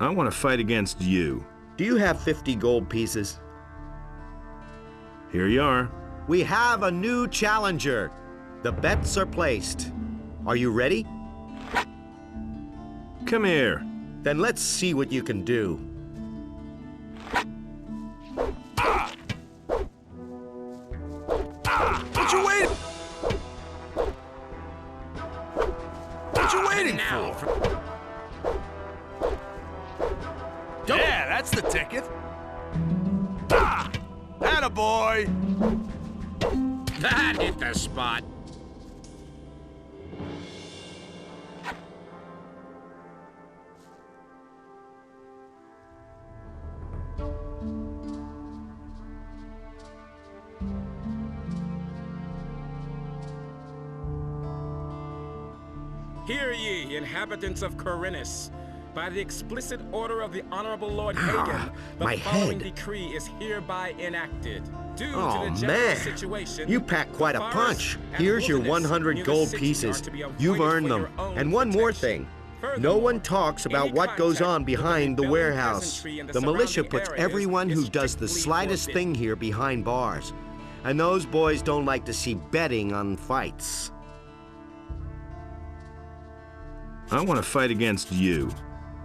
I want to fight against you. Do you have 50 gold pieces? Here you are. We have a new challenger. The bets are placed. Are you ready? Come here. Then let's see what you can do. What you waiting? What you waiting for? Yeah, that's the ticket. Attaboy! That hit the spot. Hear ye, inhabitants of Corinus. By the explicit order of the Honorable Lord Hagen, the following decree is hereby enacted. Due to the general situation, you pack quite a punch. Here's your 100 gold pieces. You've earned them. And one more thing. No one talks about what goes on behind the warehouse. The militia puts everyone who does the slightest thing here behind bars. And those boys don't like to see betting on fights. I want to fight against you.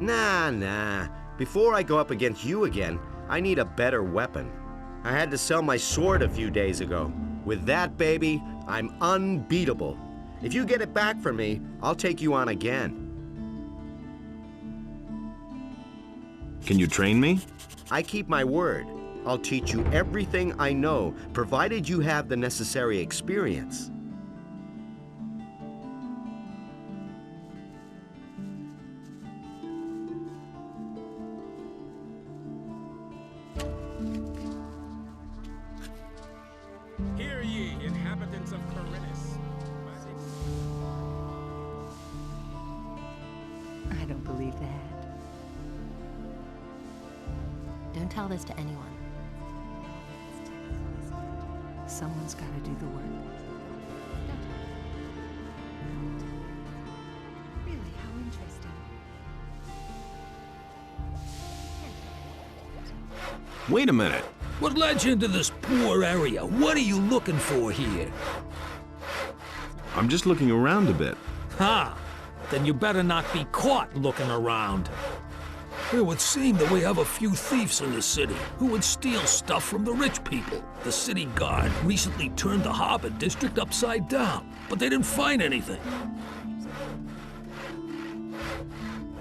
Nah. Before I go up against you again, I need a better weapon. I had to sell my sword a few days ago. With that, baby, I'm unbeatable. If you get it back from me, I'll take you on again. Can you train me? I keep my word. I'll teach you everything I know, provided you have the necessary experience. Hear ye, inhabitants of Corinus. I don't believe that. Don't tell this to anyone. Someone's got to do the work. Really, how interesting. Wait a minute. What led you into this poor area? What are you looking for here? I'm just looking around a bit. Ha! Then you better not be caught looking around. It would seem that we have a few thieves in the city who would steal stuff from the rich people. The city guard recently turned the harbor district upside down, but they didn't find anything.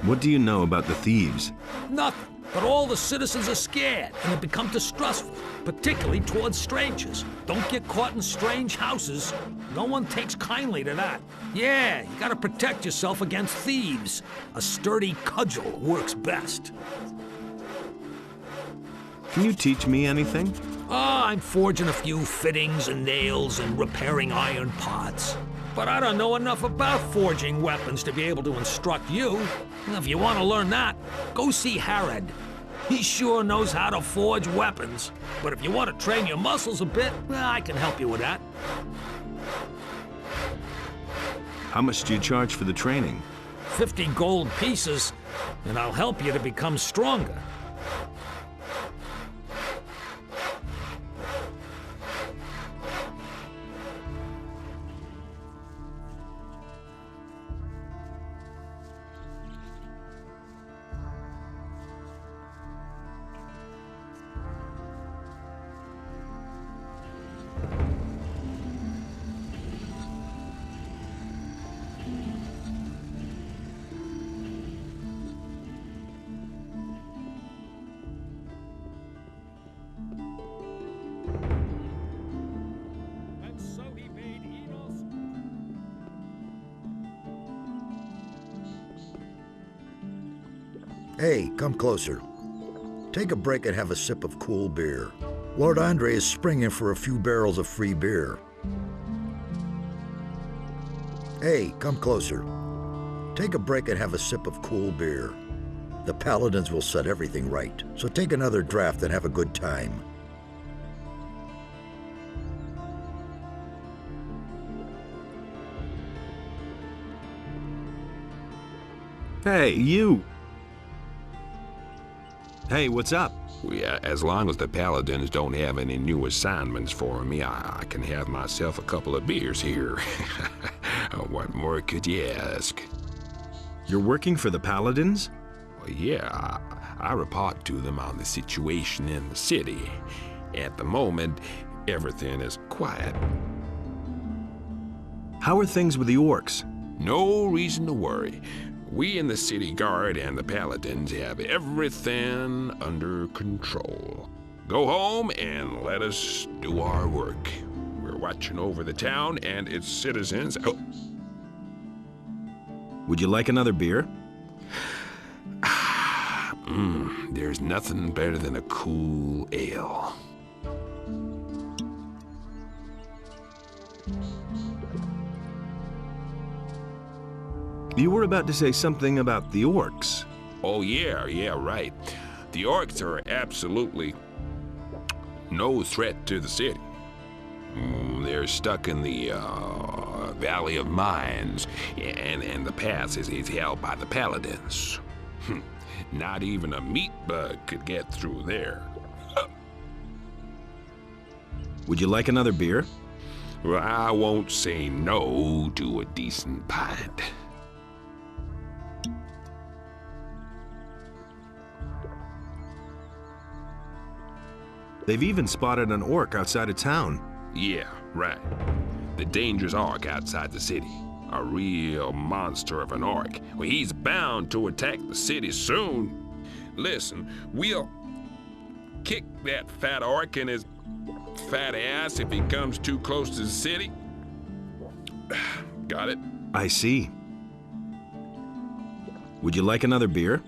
What do you know about the thieves? Nothing. But all the citizens are scared and have become distrustful, particularly towards strangers. Don't get caught in strange houses. No one takes kindly to that. Yeah, you gotta protect yourself against thieves. A sturdy cudgel works best. Can you teach me anything? I'm forging a few fittings and nails and repairing iron parts. But I don't know enough about forging weapons to be able to instruct you. If you want to learn that, go see Harrod. He sure knows how to forge weapons. But if you want to train your muscles a bit, well, I can help you with that. How much do you charge for the training? 50 gold pieces, and I'll help you to become stronger. Hey, come closer. Take a break and have a sip of cool beer. Lord Andre is springing for a few barrels of free beer. Hey, come closer. Take a break and have a sip of cool beer. The paladins will set everything right, so take another draft and have a good time. Hey, you! Hey, what's up? Yeah, as long as the paladins don't have any new assignments for me, I can have myself a couple of beers here. What more could you ask? You're working for the paladins? Well, yeah, I report to them on the situation in the city. At the moment, everything is quiet. How are things with the orcs? No reason to worry. We in the city guard and the paladins have everything under control. Go home and let us do our work. We're watching over the town and its citizens. Oh. Would you like another beer? There's nothing better than a cool ale. You were about to say something about the orcs. Oh, yeah, right. The orcs are absolutely no threat to the city. They're stuck in the Valley of Mines, and the pass is held by the paladins. Not even a meat bug could get through there. Would you like another beer? Well, I won't say no to a decent pint. They've even spotted an orc outside of town. Yeah, right. The dangerous orc outside the city. A real monster of an orc. Well, he's bound to attack the city soon. Listen, we'll kick that fat orc in his fat ass if he comes too close to the city. Got it? I see. Would you like another beer?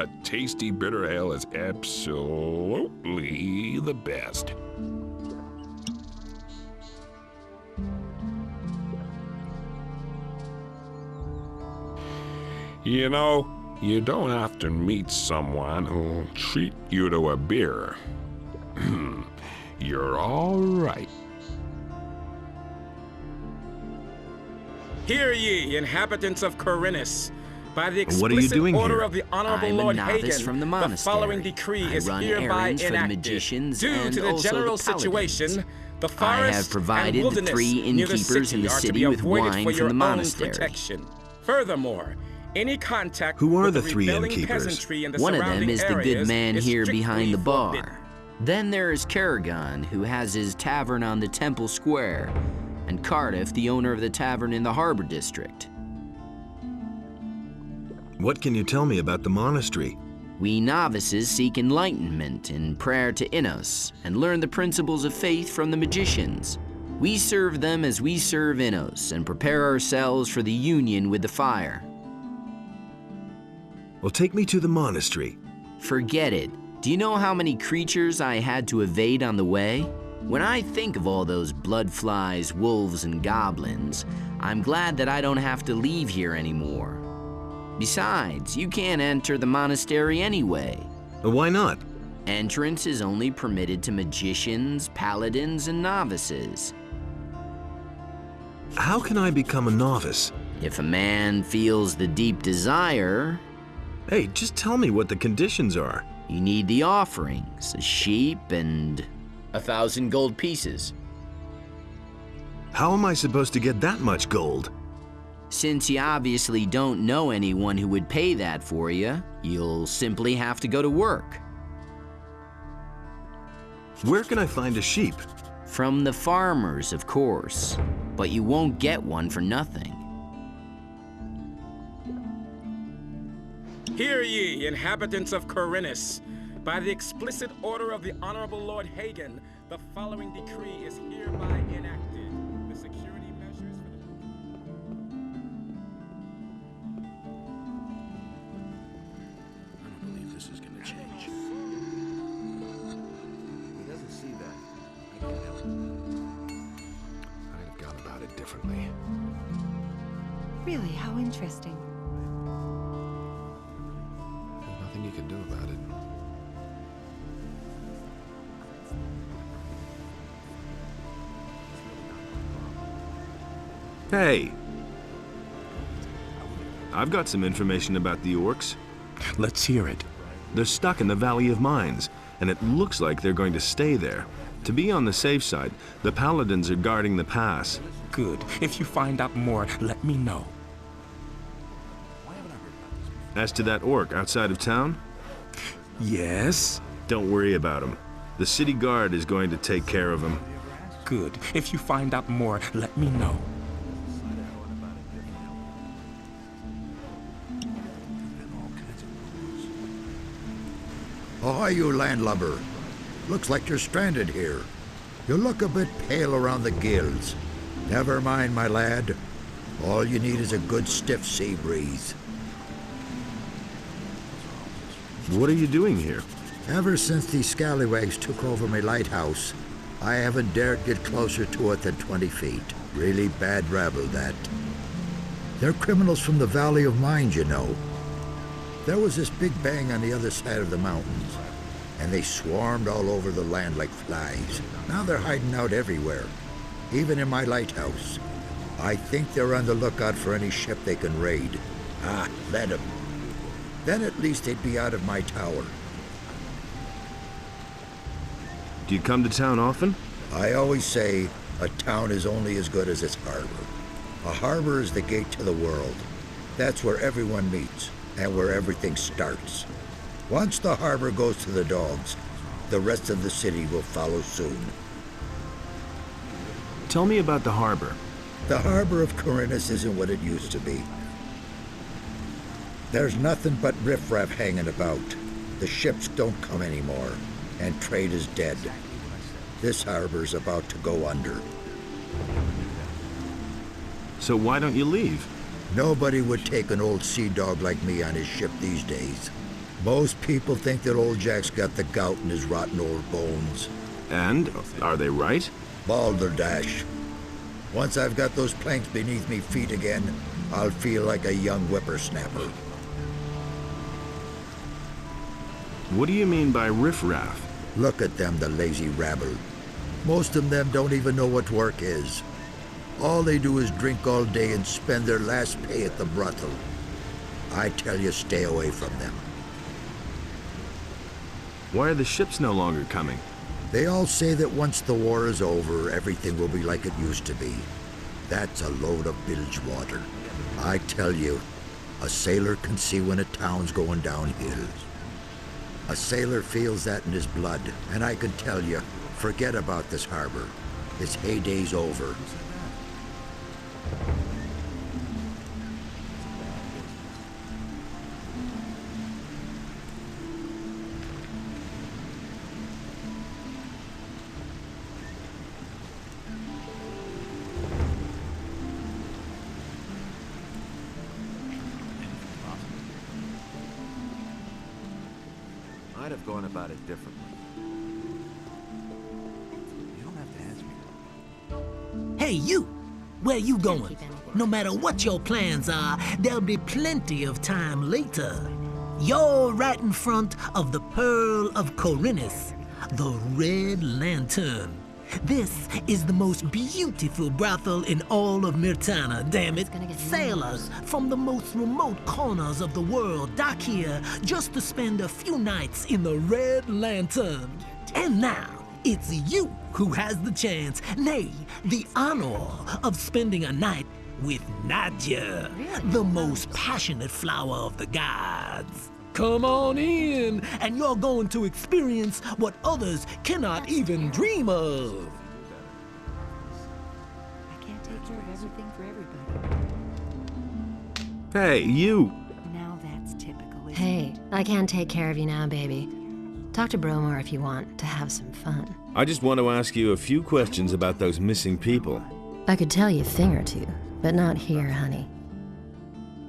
A tasty bitter ale is absolutely the best. You know, you don't often meet someone who'll treat you to a beer. You're all right. Hear ye, inhabitants of Corinus. By the What are you explicit doing order here? of the Honorable I'm Lord a novice Hagen, from the monastery. following decree I is run hereby errands for the enacted. magicians Due and to the also general the paladins. situation, the I forest have provided and the wilderness 3 near the innkeepers in the are to city be with avoided wine for from your the own monastery. protection. Furthermore, any contact Who are with the the 3 rebelling innkeepers? peasantry in the One of them surrounding is the good areas man is here strictly behind the bar. forbidden. Then there is Kerrigan, who has his tavern on the Temple Square, and Cardiff, the owner of the tavern in the Harbor District. What can you tell me about the monastery? We novices seek enlightenment in prayer to Innos and learn the principles of faith from the magicians. We serve them as we serve Innos and prepare ourselves for the union with the fire. Well, take me to the monastery. Forget it. Do you know how many creatures I had to evade on the way? When I think of all those bloodflies, wolves, and goblins, I'm glad that I don't have to leave here anymore. Besides, you can't enter the monastery anyway. Why not? Entrance is only permitted to magicians, paladins, and novices. How can I become a novice? If a man feels the deep desire, Hey, just tell me what the conditions are. you need the offerings, a sheep and 1,000 gold pieces. How am I supposed to get that much gold? Since you obviously don't know anyone who would pay that for you, you'll simply have to go to work. Where can I find a sheep? From the farmers, of course, but you won't get one for nothing. Hear ye, inhabitants of Corinus. By the explicit order of the Honorable Lord Hagen, the following decree is hereby enacted. The security measures for the... I don't believe this is gonna change. He doesn't see that. I can't help it. I'd have gone about it differently. Really, how interesting. There's nothing you can do about it. Hey! I've got some information about the orcs. Let's hear it. They're stuck in the Valley of Mines, and it looks like they're going to stay there. To be on the safe side, the paladins are guarding the pass. Good. If you find out more, let me know. As to that orc outside of town? Yes? Don't worry about him. The city guard is going to take care of him. Good. If you find out more, let me know. Ahoy, you landlubber. Looks like you're stranded here. You look a bit pale around the gills. Never mind, my lad. All you need is a good stiff sea breeze. What are you doing here? Ever since these scallywags took over my lighthouse, I haven't dared get closer to it than 20 feet. Really bad rabble, that. They're criminals from the Valley of Mines, you know. There was this big bang on the other side of the mountains, and they swarmed all over the land like flies. Now they're hiding out everywhere, even in my lighthouse. I think they're on the lookout for any ship they can raid. Ah, let them. Then at least they'd be out of my tower. Do you come to town often? I always say a town is only as good as its harbor. A harbor is the gate to the world. That's where everyone meets and where everything starts. Once the harbor goes to the dogs, the rest of the city will follow soon. Tell me about the harbor. The harbor of Corinus isn't what it used to be. There's nothing but riffraff hanging about. The ships don't come anymore, and trade is dead. This harbor's about to go under. So why don't you leave? Nobody would take an old sea dog like me on his ship these days. Most people think that old Jack's got the gout in his rotten old bones. And? Are they right? Balderdash. Once I've got those planks beneath me feet again, I'll feel like a young whippersnapper. What do you mean by riffraff? Look at them, the lazy rabble. Most of them don't even know what work is. All they do is drink all day and spend their last pay at the brothel. I tell you, stay away from them. Why are the ships no longer coming? They all say that once the war is over, everything will be like it used to be. That's a load of bilge water. I tell you, a sailor can see when a town's going downhill. A sailor feels that in his blood, and I can tell you, forget about this harbor. Its heyday's over. I'd have gone about it differently. You don't have to answer me. Hey, you! Where you going? No matter what your plans are, there'll be plenty of time later. You're right in front of the Pearl of Corinus, the Red Lantern. This is the most beautiful brothel in all of Myrtana, damn it. Sailors from the most remote corners of the world dock here just to spend a few nights in the Red Lantern. And now, it's you who has the chance, nay, the honor of spending a night with Nadia, the most passionate flower of the gods. Come on in, and you're going to experience what others cannot even dream of. I can't take care of everything for everybody. Hey, you! Now that's typical. Hey, I can't take care of you now, baby. Talk to Bromar if you want to have some fun. I just want to ask you a few questions about those missing people. I could tell you a thing or two, but not here, honey.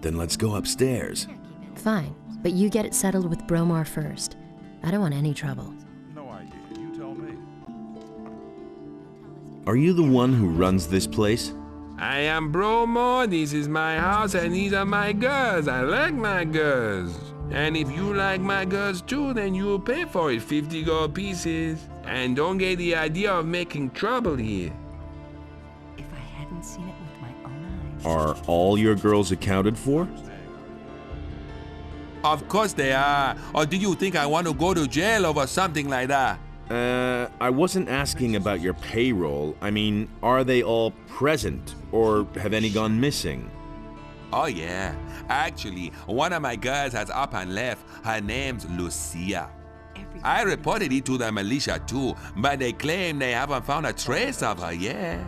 Then let's go upstairs. Fine, but you get it settled with Bromar first. I don't want any trouble. No idea. You tell me. Are you the one who runs this place? I am Bromo, this is my house, and these are my girls. I like my girls. And if you like my girls too, then you'll pay for it, 50 gold pieces. And don't get the idea of making trouble here. If I hadn't seen it with my own eyes. Are all your girls accounted for? Of course they are. Or do you think I want to go to jail over something like that? I wasn't asking about your payroll. I mean, are they all present, or have any gone missing? Oh yeah. Actually, one of my girls has up and left. Her name's Lucia. I reported it to the militia too, but they claim they haven't found a trace of her yet.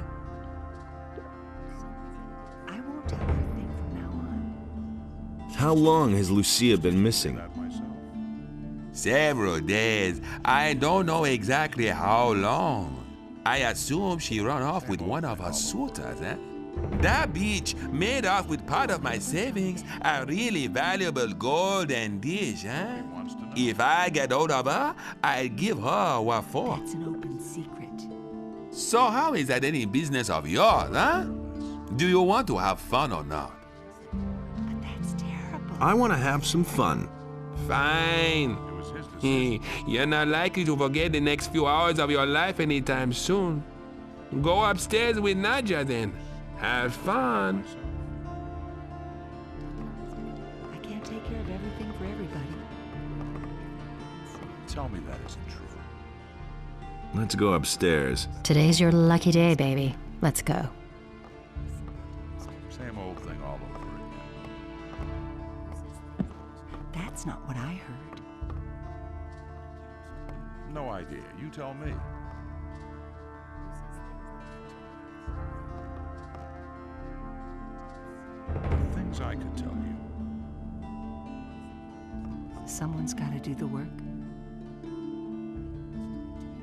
I won't tell her a thing from now on. How long has Lucia been missing? Several days. I don't know exactly how long. I assume she ran off with one of her suitors, eh? That bitch made off with part of my savings, a really valuable golden dish, eh? If I get hold of her, I'll give her what for. That's an open secret. So how is that any business of yours, huh? Do you want to have fun or not? But that's terrible. I want to have some fun. Fine. You're not likely to forget the next few hours of your life anytime soon. Go upstairs with Nadja then. Have fun. I can't take care of everything for everybody. Tell me that isn't true. Let's go upstairs. Today's your lucky day, baby. Let's go. Same old thing all over again. That's not what I heard. No idea. You tell me. The things I could tell you. Someone's got to do the work.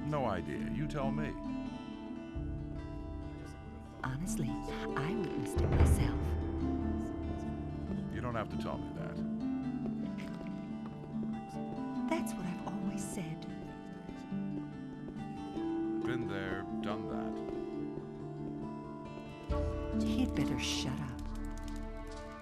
No idea. You tell me. Honestly, I witnessed it myself. You don't have to tell me that. That's what I've always said. Been there, done that. He'd better shut up.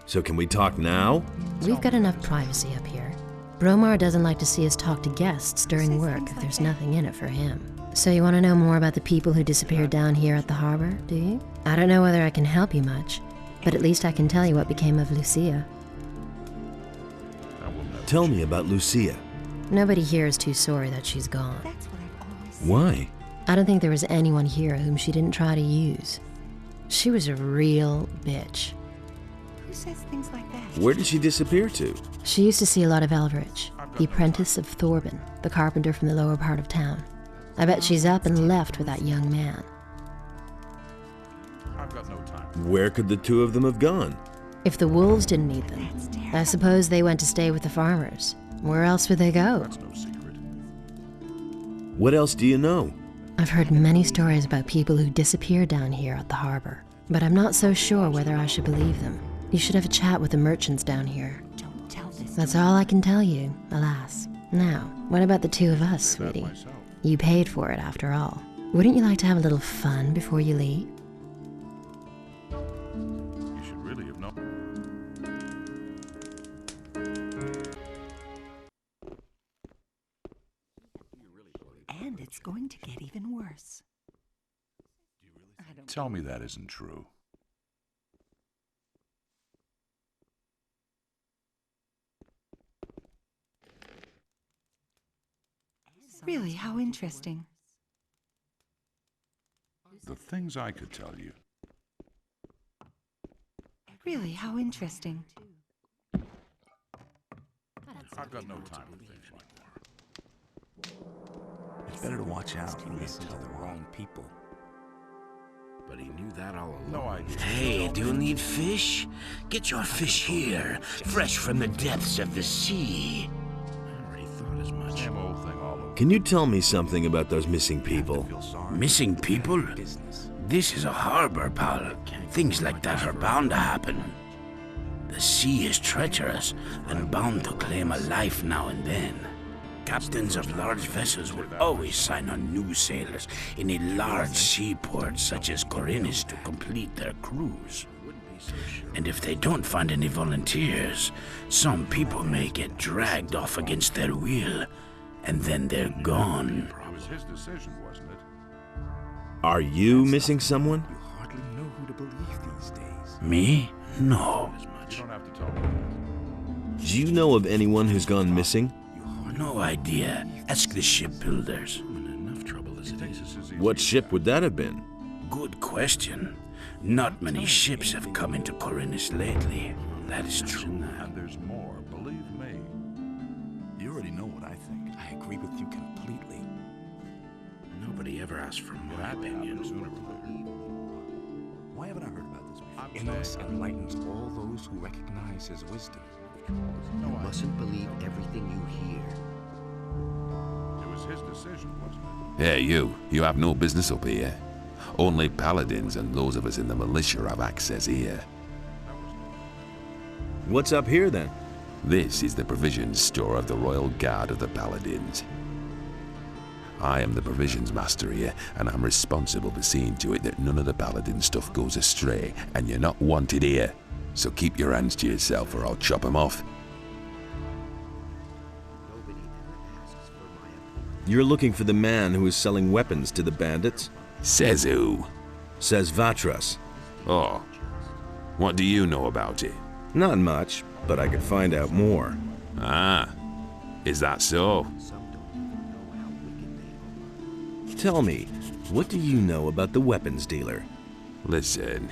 So can we talk now? We've got enough privacy up here. Bromar doesn't like to see us talk to guests during work if there's nothing in it for him. So you want to know more about the people who disappeared down here at the harbor, do you? I don't know whether I can help you much, but at least I can tell you what became of Lucia. Tell me about Lucia. Nobody here is too sorry that she's gone. That's what I've always said. Why? I don't think there was anyone here whom she didn't try to use. She was a real bitch. Who says things like that? Where did she disappear to? She used to see a lot of Elveridge, the apprentice of Thorben, the carpenter from the lower part of town. I bet she's up and left with that young man. I've got no time. Where could the two of them have gone? If the wolves didn't eat them, I suppose they went to stay with the farmers. Where else would they go? That's no secret. What else do you know? I've heard many stories about people who disappeared down here at the harbor, but I'm not so sure whether I should believe them. You should have a chat with the merchants down here. Don't tell this. That's all I can tell you, alas. Now, what about the two of us, sweetie? You paid for it, after all. Wouldn't you like to have a little fun before you leave? You should really have known. And it's going to get even worse. Tell me that isn't true. Really, how interesting. The things I could tell you. Really, how interesting. I've got no time for things like that. It's better to watch out and listen to the wrong people. But he knew that all along. No idea. Hey, do you need fish? Get your fish here, fresh from the depths of the sea. I already thought as much. Same old thing all over. Can you tell me something about those missing people? Missing people? This is a harbor, pal. Things like that are bound to happen. The sea is treacherous and bound to claim a life now and then. Captains of large vessels will always sign on new sailors in a large seaport such as Corinus to complete their cruise. And if they don't find any volunteers, some people may get dragged off against their will, and then they're gone. It was his decision, wasn't it? Are you missing someone? You hardly know who to believe these days. Me? No. You don't have to tell me that. Do you know of anyone who's gone missing? No idea. Ask the shipbuilders. What ship would that have been? Good question. Not many ships have come into Corinus lately. That is true. And there's more, believe me. You already know what I think. I agree with you completely. Nobody ever asked for my opinion. Why haven't I heard about this before? Enos enlightens all those who recognize his wisdom. You mustn't believe everything you hear. It was his decision, wasn't it? Hey, you have no business up here. Only paladins and those of us in the militia have access here. What's up here then? This is the provisions store of the Royal Guard of the Paladins. I am the provisions master here, and I'm responsible for seeing to it that none of the paladin stuff goes astray, and you're not wanted here. So keep your hands to yourself or I'll chop them off. You're looking for the man who is selling weapons to the bandits? Says who? Says Vatras. Oh. What do you know about it? Not much, but I could find out more. Ah. Is that so? Tell me, what do you know about the weapons dealer? Listen,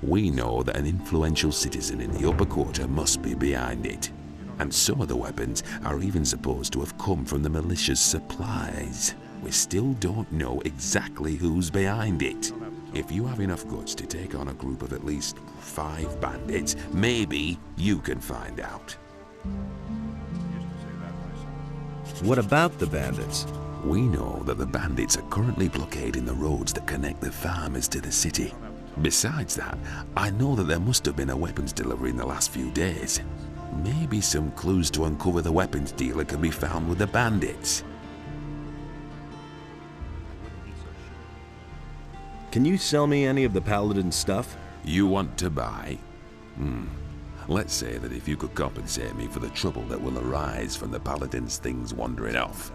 we know that an influential citizen in the upper quarter must be behind it. And some of the weapons are even supposed to have come from the militia's supplies. We still don't know exactly who's behind it. If you have enough guts to take on a group of at least 5 bandits, maybe you can find out. What about the bandits? We know that the bandits are currently blockading the roads that connect the farmers to the city. Besides that, I know that there must have been a weapons delivery in the last few days. Maybe some clues to uncover the weapons dealer can be found with the bandits. Can you sell me any of the paladin stuff? You want to buy? Let's say that if you could compensate me for the trouble that will arise from the paladin's things wandering off,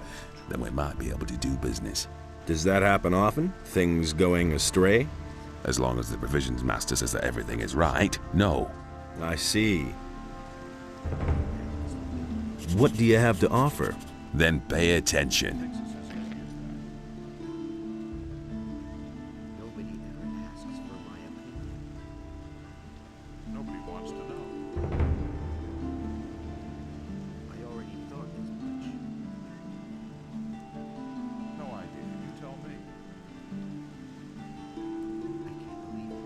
then we might be able to do business. Does that happen often? Things going astray? As long as the provisions master says that everything is right, no. I see. What do you have to offer? Then pay attention. Nobody wants to know. I already thought as much. No idea. You tell me. I can't believe it.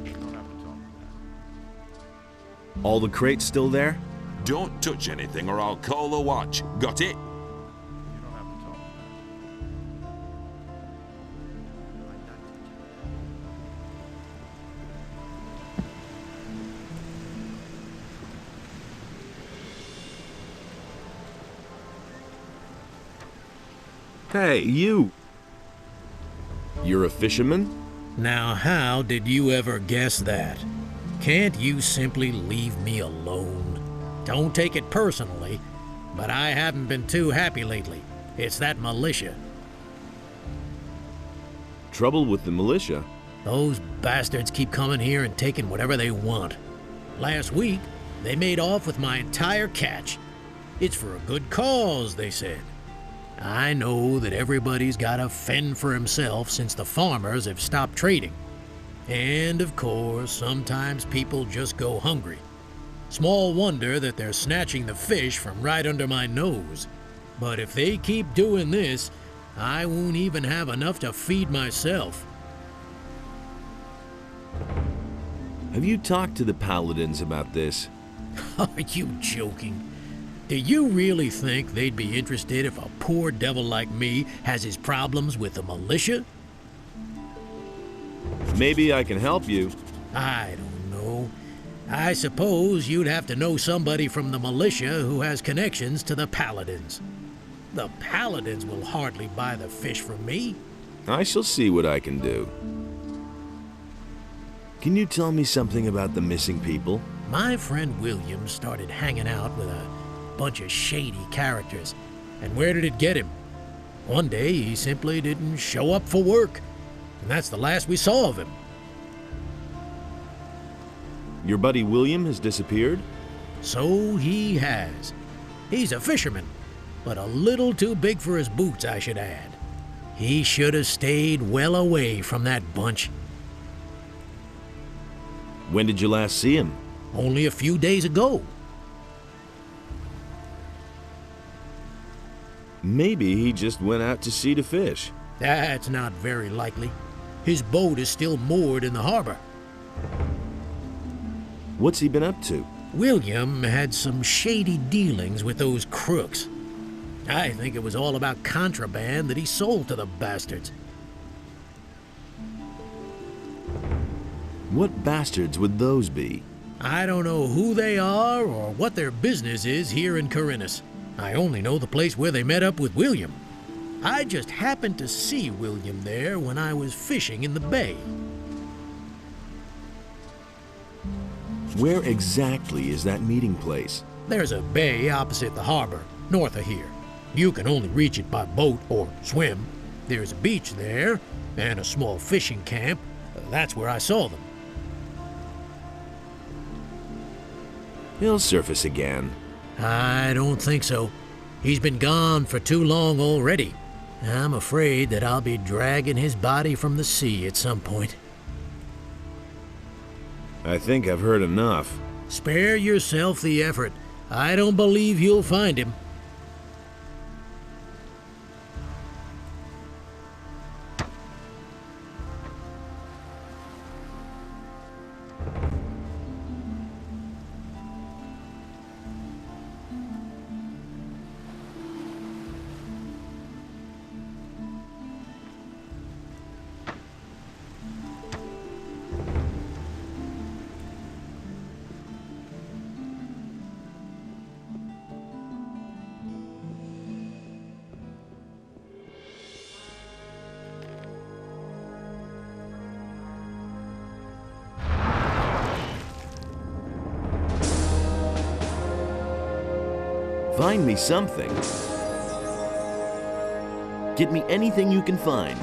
You don't have to tell me that. All the crates still there? Don't touch anything or I'll call the watch. Got it? You don't have to tell me Hey, you! You're a fisherman? Now, how did you ever guess that? Can't you simply leave me alone? Don't take it personally, but I haven't been too happy lately. It's that militia. Trouble with the militia? Those bastards keep coming here and taking whatever they want. Last week, they made off with my entire catch. It's for a good cause, they said. I know that everybody's got to fend for himself since the farmers have stopped trading. And of course, sometimes people just go hungry. Small wonder that they're snatching the fish from right under my nose. But if they keep doing this, I won't even have enough to feed myself. Have you talked to the paladins about this? Are you joking? Do you really think they'd be interested if a poor devil like me has his problems with the militia? Maybe I can help you. I don't know. I suppose you'd have to know somebody from the militia who has connections to the paladins. The paladins will hardly buy the fish from me. I shall see what I can do. Can you tell me something about the missing people? My friend William started hanging out with a bunch of shady characters. And where did it get him? One day he simply didn't show up for work. And that's the last we saw of him. Your buddy William has disappeared? So he has. He's a fisherman, but a little too big for his boots, I should add. He should have stayed well away from that bunch. When did you last see him? Only a few days ago. Maybe he just went out to sea to fish. That's not very likely. His boat is still moored in the harbor. What's he been up to? William had some shady dealings with those crooks. I think it was all about contraband that he sold to the bastards. What bastards would those be? I don't know who they are or what their business is here in Corinus. I only know the place where they met up with William. I just happened to see William there when I was fishing in the bay. Where exactly is that meeting place? There's a bay opposite the harbor, north of here. You can only reach it by boat or swim. There's a beach there, and a small fishing camp. That's where I saw them. He'll surface again. I don't think so. He's been gone for too long already. I'm afraid that I'll be dragging his body from the sea at some point. I think I've heard enough. Spare yourself the effort. I don't believe you'll find him. Find me something. Get me anything you can find.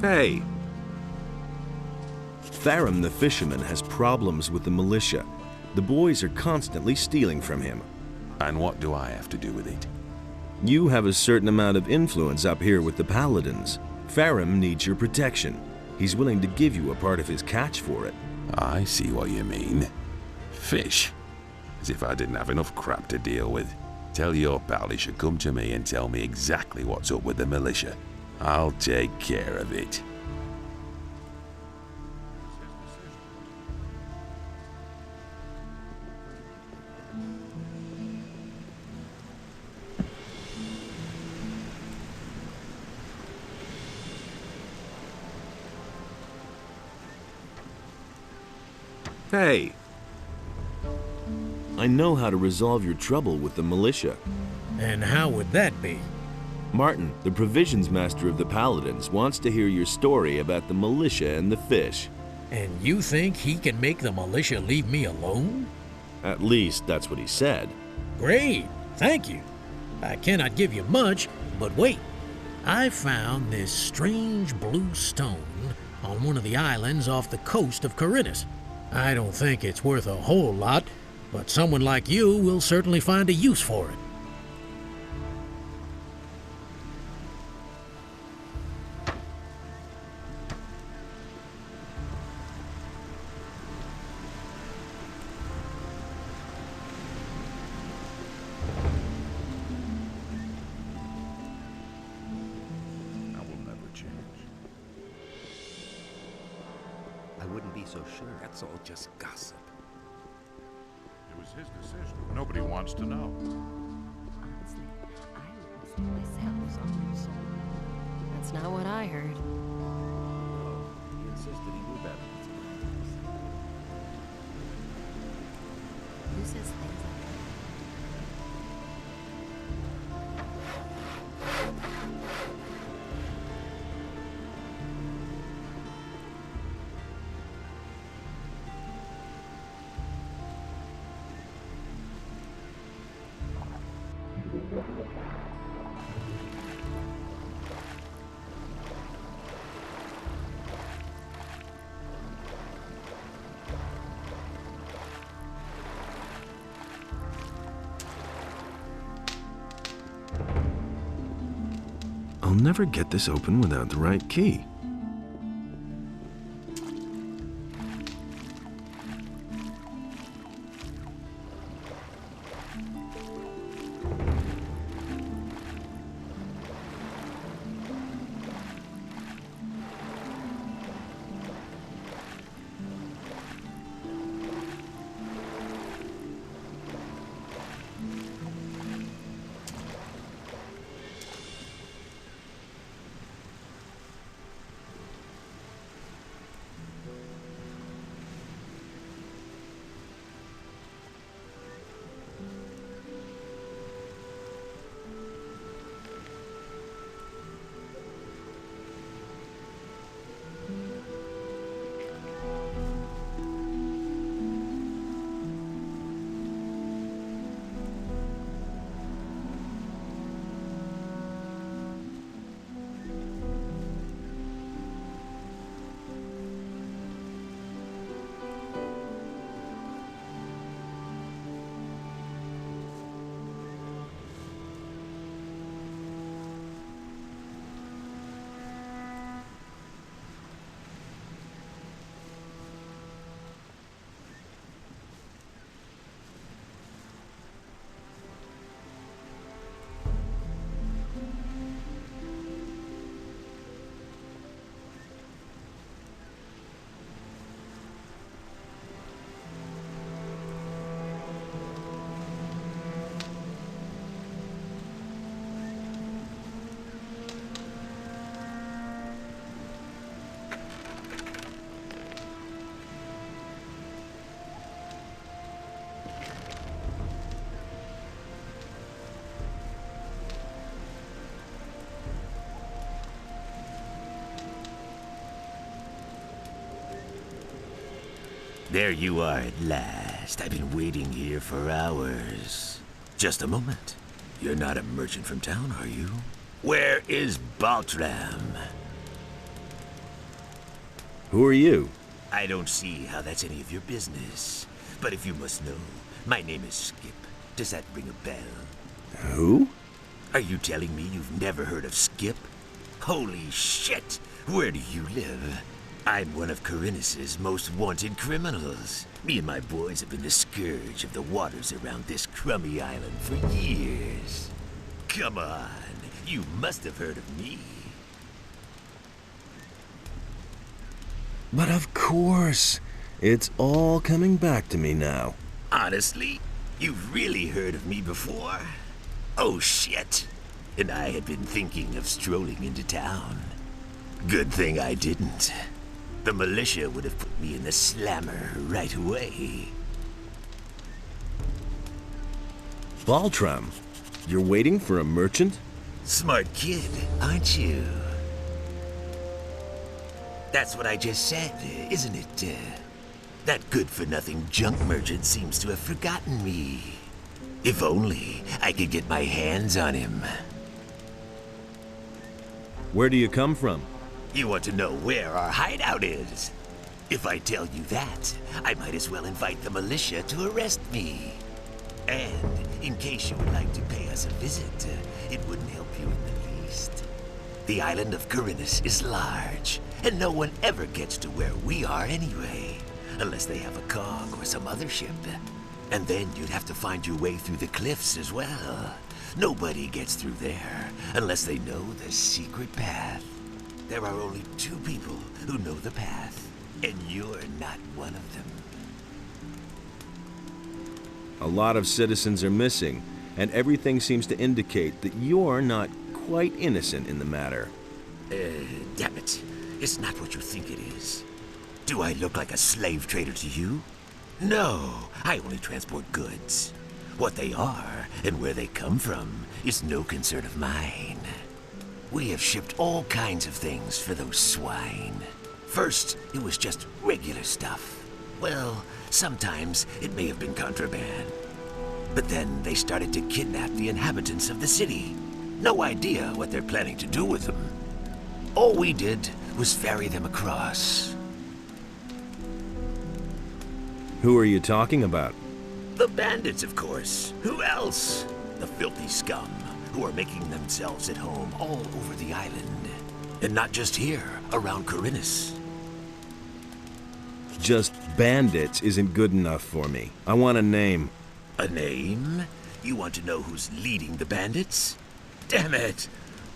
Hey! Tharum the fisherman has problems with the militia. The boys are constantly stealing from him. And what do I have to do with it? You have a certain amount of influence up here with the paladins. Tharum needs your protection. He's willing to give you a part of his catch for it. I see what you mean. Fish. As if I didn't have enough crap to deal with. Tell your pal he should come to me and tell me exactly what's up with the militia. I'll take care of it. Hey! I know how to resolve your trouble with the militia. And how would that be? Martin, the provisions master of the Paladins, wants to hear your story about the militia and the fish. And you think he can make the militia leave me alone? At least, that's what he said. Great, thank you. I cannot give you much, but wait. I found this strange blue stone on one of the islands off the coast of Corinus. I don't think it's worth a whole lot, but someone like you will certainly find a use for it. I will never change. I wouldn't be so sure. That's all just gossip. It was his decision. Nobody wants to know. Honestly, I wouldn't stay myself. That's not what I heard. No, he insisted he knew better. Who says things like I'll never get this open without the right key. There you are at last. I've been waiting here for hours. Just a moment. You're not a merchant from town, are you? Where is Baltram? Who are you? I don't see how that's any of your business. But if you must know, my name is Skip. Does that ring a bell? Who? Are you telling me you've never heard of Skip? Holy shit! Where do you live? I'm one of Corinth's most wanted criminals. Me and my boys have been the scourge of the waters around this crummy island for years. Come on, you must have heard of me. But of course. It's all coming back to me now. Honestly, you've really heard of me before? Oh shit. And I had been thinking of strolling into town. Good thing I didn't. The militia would have put me in the slammer right away. Baltram, you're waiting for a merchant? Smart kid, aren't you? That's what I just said, isn't it? That good-for-nothing junk merchant seems to have forgotten me. If only I could get my hands on him. Where do you come from? You want to know where our hideout is? If I tell you that, I might as well invite the militia to arrest me. And in case you would like to pay us a visit, it wouldn't help you in the least. The island of Corinth is large, and no one ever gets to where we are anyway, unless they have a cog or some other ship. And then you'd have to find your way through the cliffs as well. Nobody gets through there unless they know the secret path. There are only 2 people who know the path, and you're not one of them. A lot of citizens are missing, and everything seems to indicate that you're not quite innocent in the matter. Damn it. It's not what you think it is. Do I look like a slave trader to you? No, I only transport goods. What they are and where they come from is no concern of mine. We have shipped all kinds of things for those swine. First, it was just regular stuff. Well, sometimes it may have been contraband. But then they started to kidnap the inhabitants of the city. No idea what they're planning to do with them. All we did was ferry them across. Who are you talking about? The bandits, of course. Who else? The filthy scum who are making themselves at home all over the island. And not just here, around Corinth. Just bandits isn't good enough for me. I want a name. A name? You want to know who's leading the bandits? Damn it!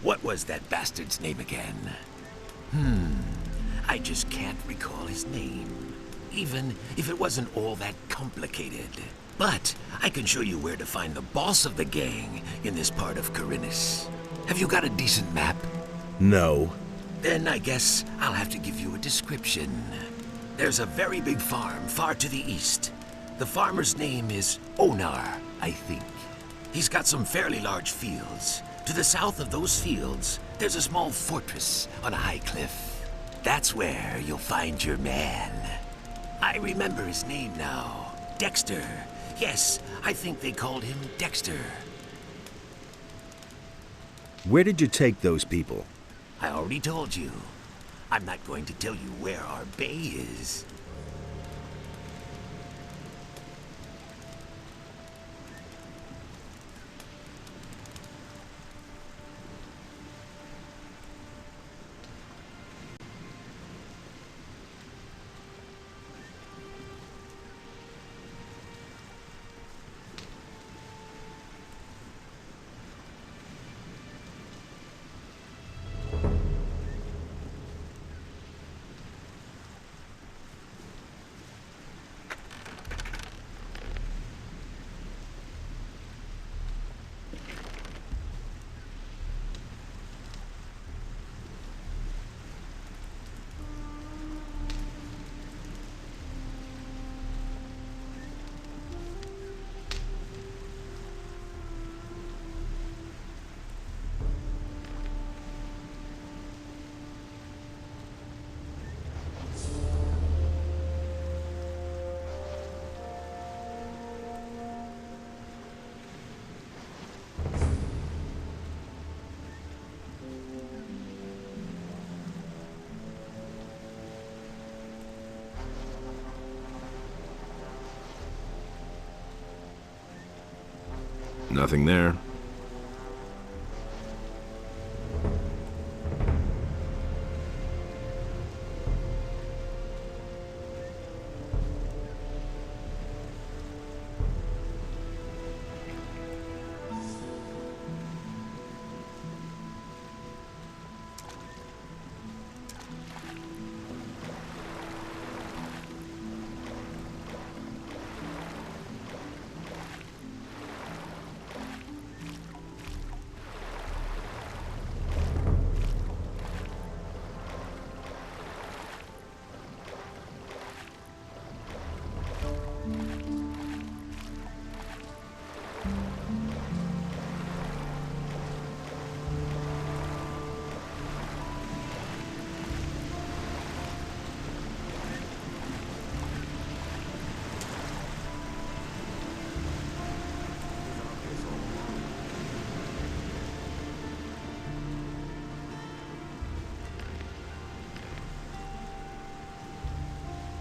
What was that bastard's name again? I just can't recall his name. Even if it wasn't all that complicated. But I can show you where to find the boss of the gang in this part of Corinth. Have you got a decent map? No. Then I guess I'll have to give you a description. There's a very big farm far to the east. The farmer's name is Onar, I think. He's got some fairly large fields. To the south of those fields, there's a small fortress on a high cliff. That's where you'll find your man. I remember his name now. Dexter. Yes, I think they called him Dexter. Where did you take those people? I already told you. I'm not going to tell you where our bay is. Nothing there.